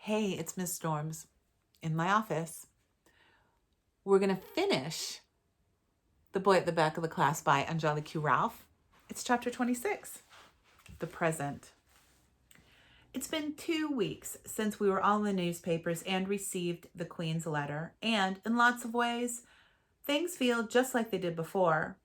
Hey, it's Miss Storms in my office. We're going to finish The Boy at the Back of the Class by Angelique Ralph. It's chapter 26, The Present. It's been 2 weeks since we were all in the newspapers and received the Queen's letter, and in lots of ways, things feel just like they did before.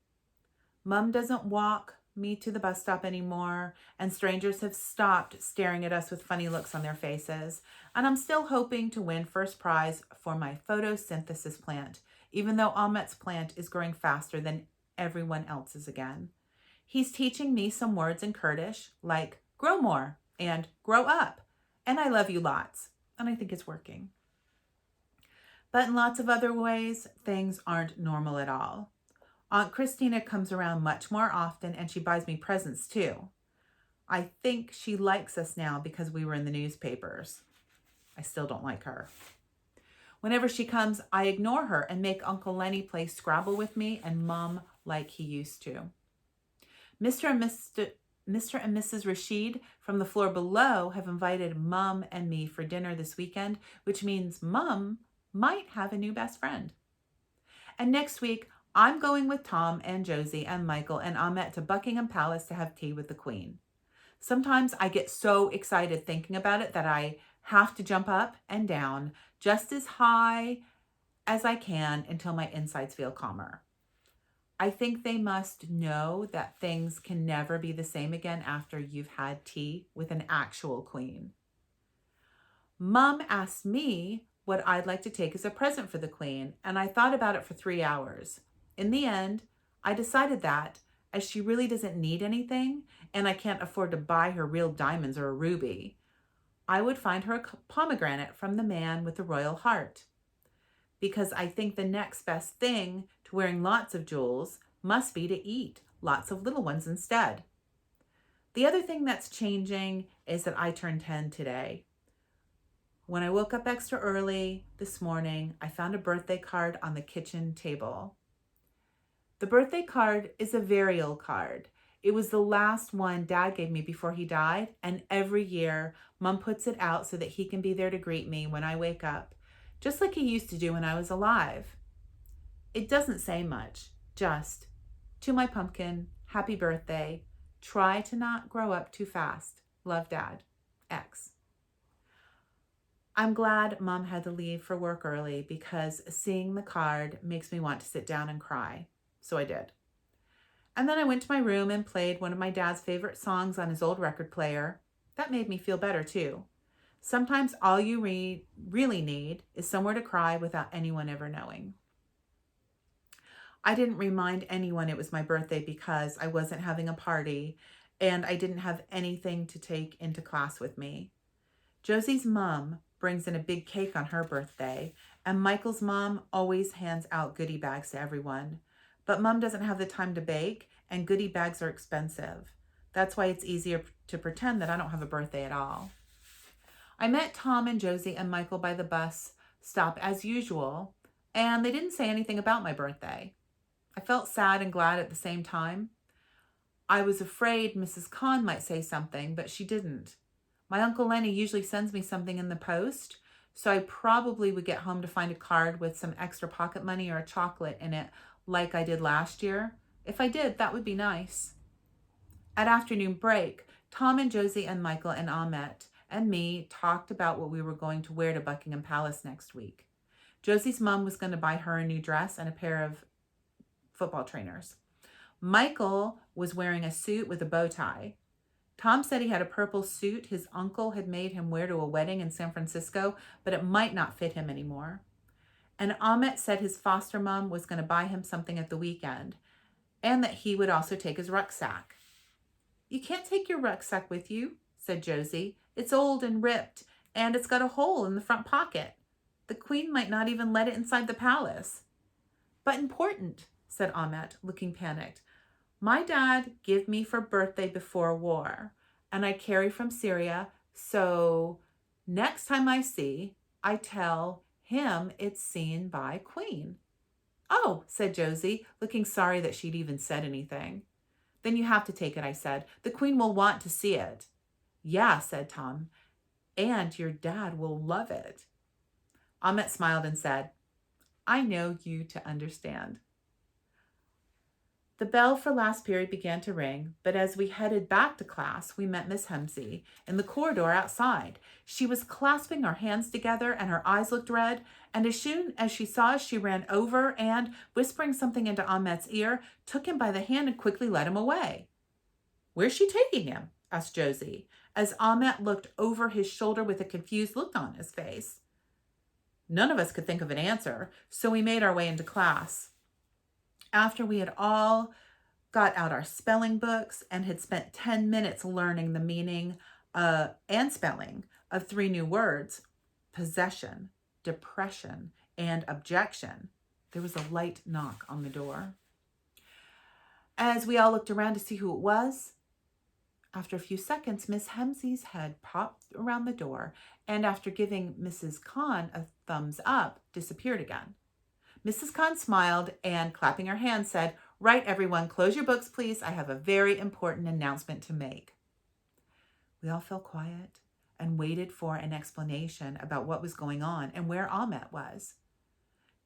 Mom doesn't walk me to the bus stop anymore, and strangers have stopped staring at us with funny looks on their faces. And I'm still hoping to win first prize for my photosynthesis plant, even though Ahmet's plant is growing faster than everyone else's again. He's teaching me some words in Kurdish, like grow more and grow up, and I love you lots, and I think it's working. But in lots of other ways, things aren't normal at all. Aunt Christina comes around much more often, and she buys me presents too. I think she likes us now because we were in the newspapers. I still don't like her. Whenever she comes, I ignore her and make Uncle Lenny play Scrabble with me and Mom like he used to. Mr. and Mrs. Rashid from the floor below have invited Mom and me for dinner this weekend, which means Mom might have a new best friend. And next week, I'm going with Tom and Josie and Michael and Ahmet to Buckingham Palace to have tea with the Queen. Sometimes I get so excited thinking about it that I have to jump up and down just as high as I can until my insides feel calmer. I think they must know that things can never be the same again after you've had tea with an actual queen. Mom asked me what I'd like to take as a present for the Queen, and I thought about it for 3 hours. In the end, I decided that, as she really doesn't need anything, and I can't afford to buy her real diamonds or a ruby, I would find her a pomegranate from the man with the royal heart. Because I think the next best thing to wearing lots of jewels must be to eat lots of little ones instead. The other thing that's changing is that I turned 10 today. When I woke up extra early this morning, I found a birthday card on the kitchen table. The birthday card is a very old card. It was the last one Dad gave me before he died, and every year Mom puts it out so that he can be there to greet me when I wake up, just like he used to do when I was alive. It doesn't say much, just, to my pumpkin, happy birthday. Try to not grow up too fast. Love, Dad. X. I'm glad Mom had to leave for work early because seeing the card makes me want to sit down and cry. So I did. And then I went to my room and played one of my dad's favorite songs on his old record player. That made me feel better too. Sometimes all you really need is somewhere to cry without anyone ever knowing. I didn't remind anyone it was my birthday because I wasn't having a party and I didn't have anything to take into class with me. Josie's mom brings in a big cake on her birthday, and Michael's mom always hands out goodie bags to everyone. But Mom doesn't have the time to bake, and goodie bags are expensive. That's why it's easier to pretend that I don't have a birthday at all. I met Tom and Josie and Michael by the bus stop as usual, and they didn't say anything about my birthday. I felt sad and glad at the same time. I was afraid Mrs. Khan might say something, but she didn't. My Uncle Lenny usually sends me something in the post, so I probably would get home to find a card with some extra pocket money or a chocolate in it like I did last year. If I did, that would be nice. At afternoon break, Tom and Josie and Michael and Ahmet and me talked about what we were going to wear to Buckingham Palace next week. Josie's mom was going to buy her a new dress and a pair of football trainers. Michael was wearing a suit with a bow tie. Tom said he had a purple suit his uncle had made him wear to a wedding in San Francisco, but it might not fit him anymore. And Ahmet said his foster mom was going to buy him something at the weekend, and that he would also take his rucksack. You can't take your rucksack with you, said Josie. It's old and ripped, and it's got a hole in the front pocket. The Queen might not even let it inside the palace. But important, said Ahmet, looking panicked. My dad gave me for birthday before war, and I carry from Syria, so next time I tell him it's seen by Queen. Oh, said Josie, looking sorry that she'd even said anything. Then you have to take it, I said. The Queen will want to see it. Yeah, said Tom. and your dad will love it. Ahmet smiled and said, I know you to understand. The bell for last period began to ring, but as we headed back to class, we met Miss Hemsey in the corridor outside. She was clasping her hands together and her eyes looked red, and as soon as she saw us, she ran over and, whispering something into Ahmet's ear, took him by the hand and quickly led him away. Where's she taking him? Asked Josie, as Ahmet looked over his shoulder with a confused look on his face. None of us could think of an answer, so we made our way into class. After we had all got out our spelling books and had spent 10 minutes learning the meaning and spelling of 3 new words, possession, depression, and objection, there was a light knock on the door. As we all looked around to see who it was, after a few seconds, Miss Hemsey's head popped around the door and after giving Mrs. Khan a thumbs up, disappeared again. Mrs. Khan smiled and, clapping her hands, said, Right, everyone, close your books, please. I have a very important announcement to make. We all fell quiet and waited for an explanation about what was going on and where Ahmet was.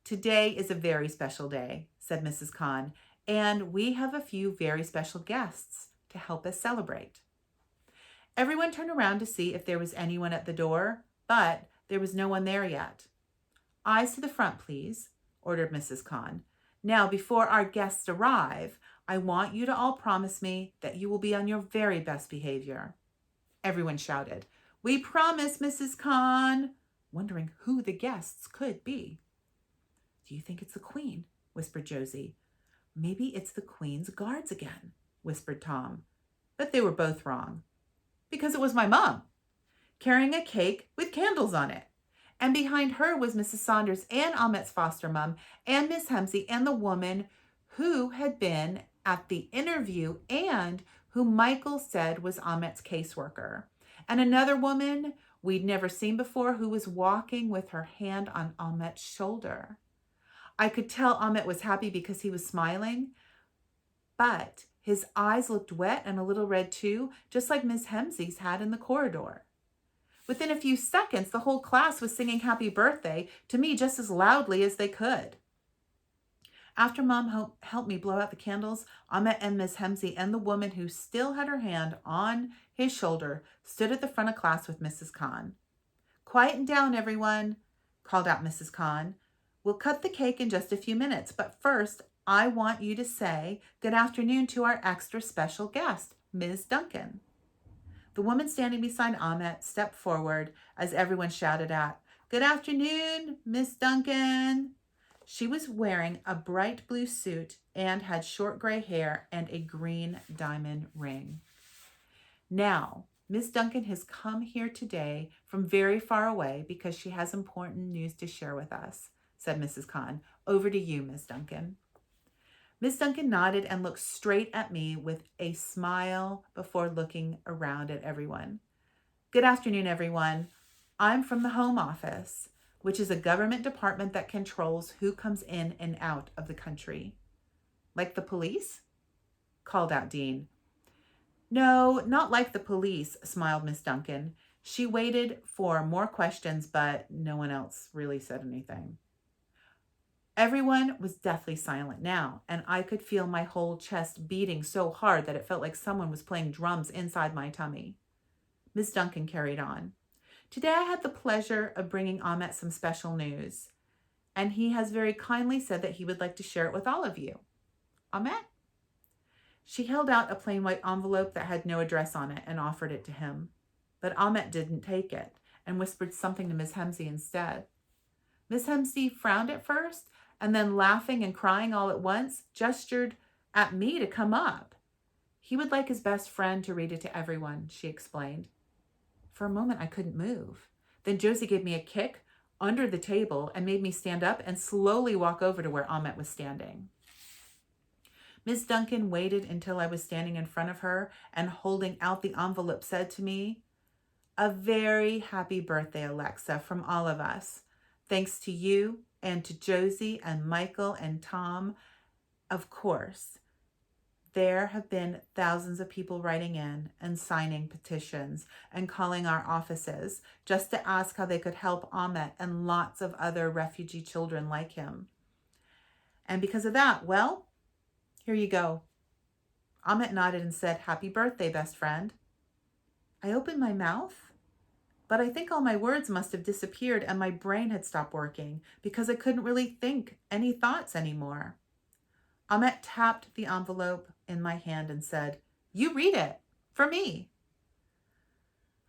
Today is a very special day, said Mrs. Khan, and we have a few very special guests to help us celebrate. Everyone turned around to see if there was anyone at the door, but there was no one there yet. Eyes to the front, please, ordered Mrs. Khan. Now, before our guests arrive, I want you to all promise me that you will be on your very best behavior. Everyone shouted, We promise, Mrs. Khan, wondering who the guests could be. Do you think it's the Queen? Whispered Josie. Maybe it's the Queen's guards again, whispered Tom. But they were both wrong. Because it was my mom, carrying a cake with candles on it. And behind her was Mrs. Saunders and Ahmet's foster mom and Miss Hemsey and the woman who had been at the interview and who Michael said was Ahmet's caseworker. And another woman we'd never seen before who was walking with her hand on Ahmet's shoulder. I could tell Ahmet was happy because he was smiling, but his eyes looked wet and a little red too, just like Miss Hemsey's had in the corridor. Within a few seconds, the whole class was singing happy birthday to me just as loudly as they could. After Mom helped me blow out the candles, Ahmet and Miss Hemsey and the woman who still had her hand on his shoulder stood at the front of class with Mrs. Khan. Quieten down, everyone, called out Mrs. Khan. We'll cut the cake in just a few minutes, but first, I want you to say good afternoon to our extra special guest, Ms. Duncan. The woman standing beside Ahmet stepped forward as everyone shouted out, Good afternoon, Miss Duncan. She was wearing a bright blue suit and had short gray hair and a green diamond ring. Now, Miss Duncan has come here today from very far away because she has important news to share with us, said Mrs. Khan. Over to you, Miss Duncan. Miss Duncan nodded and looked straight at me with a smile before looking around at everyone. Good afternoon, everyone. I'm from the Home Office, which is a government department that controls who comes in and out of the country. Like the police? Called out Dean. No, not like the police, smiled Miss Duncan. She waited for more questions, but no one else really said anything. Everyone was deathly silent now, and I could feel my whole chest beating so hard that it felt like someone was playing drums inside my tummy. Miss Duncan carried on. Today I had the pleasure of bringing Ahmet some special news, and he has very kindly said that he would like to share it with all of you. Ahmet? She held out a plain white envelope that had no address on it and offered it to him, but Ahmet didn't take it and whispered something to Miss Hemsey instead. Miss Hemsey frowned at first, and then laughing and crying all at once, gestured at me to come up. He would like his best friend to read it to everyone, she explained. For a moment, I couldn't move. Then Josie gave me a kick under the table and made me stand up and slowly walk over to where Ahmet was standing. Miss Duncan waited until I was standing in front of her and holding out the envelope said to me, A very happy birthday, Alexa, from all of us. Thanks to you and to Josie and Michael and Tom, of course. There have been thousands of people writing in and signing petitions and calling our offices just to ask how they could help Ahmet and lots of other refugee children like him. And because of that, well, here you go. Ahmet nodded and said, "Happy birthday, best friend." I opened my mouth, but I think all my words must have disappeared and my brain had stopped working because I couldn't really think any thoughts anymore. Ahmet tapped the envelope in my hand and said, "You read it, for me."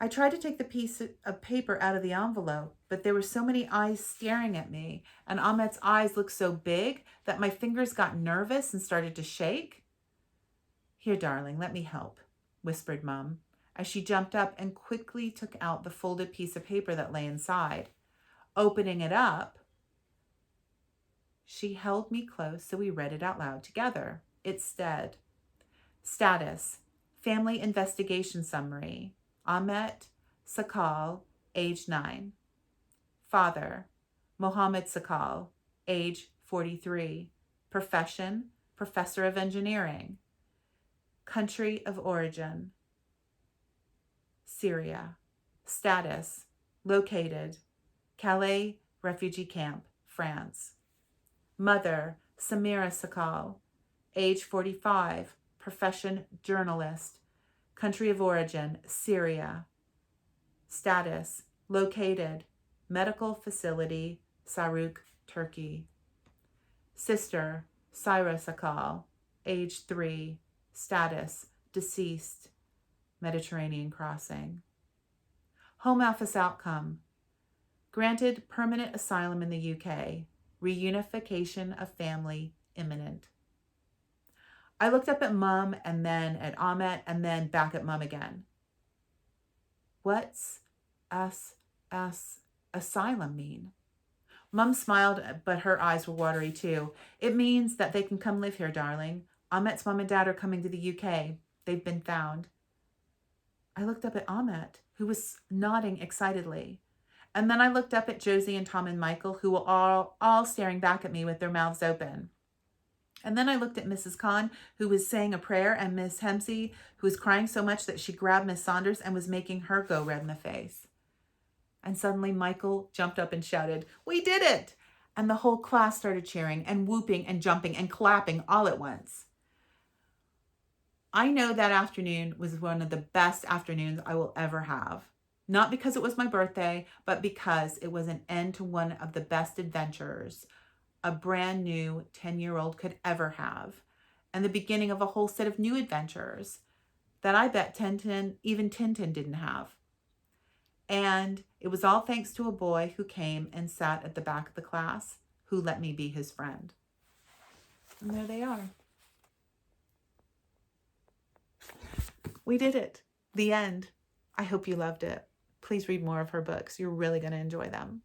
I tried to take the piece of paper out of the envelope, but there were so many eyes staring at me, and Ahmet's eyes looked so big that my fingers got nervous and started to shake. "Here, darling, let me help," whispered Mum, as she jumped up and quickly took out the folded piece of paper that lay inside. Opening it up, she held me close so we read it out loud together. It said, "Status, Family Investigation Summary. Ahmet Sakal, age 9. Father, Mohammed Sakal, age 43. Profession, Professor of Engineering. Country of origin, Syria. Status, located, Calais Refugee Camp, France. Mother, Samira Sakal, age 45, profession journalist, country of origin, Syria. Status, located, medical facility, Saruk, Turkey. Sister, Syra Sakal, age 3, status, deceased, Mediterranean crossing. Home Office outcome, granted permanent asylum in the UK, reunification of family imminent. I looked up at Mum and then at Ahmet and then back at Mum again. What's asylum mean? Mum smiled, but her eyes were watery too. It means that they can come live here, darling. Ahmet's mom and dad are coming to the UK. They've been found. I looked up at Ahmet, who was nodding excitedly. And then I looked up at Josie and Tom and Michael, who were all staring back at me with their mouths open. And then I looked at Mrs. Khan, who was saying a prayer, and Miss Hempsey, who was crying so much that she grabbed Miss Saunders and was making her go red in the face. And suddenly Michael jumped up and shouted, "We did it!" And the whole class started cheering and whooping and jumping and clapping all at once. I know that afternoon was one of the best afternoons I will ever have. Not because it was my birthday, but because it was an end to one of the best adventures a brand new 10-year-old could ever have, and the beginning of a whole set of new adventures that I bet even Tintin didn't have. And it was all thanks to a boy who came and sat at the back of the class, who let me be his friend. And there they are. We did it. The end. I hope you loved it. Please read more of her books. You're really going to enjoy them.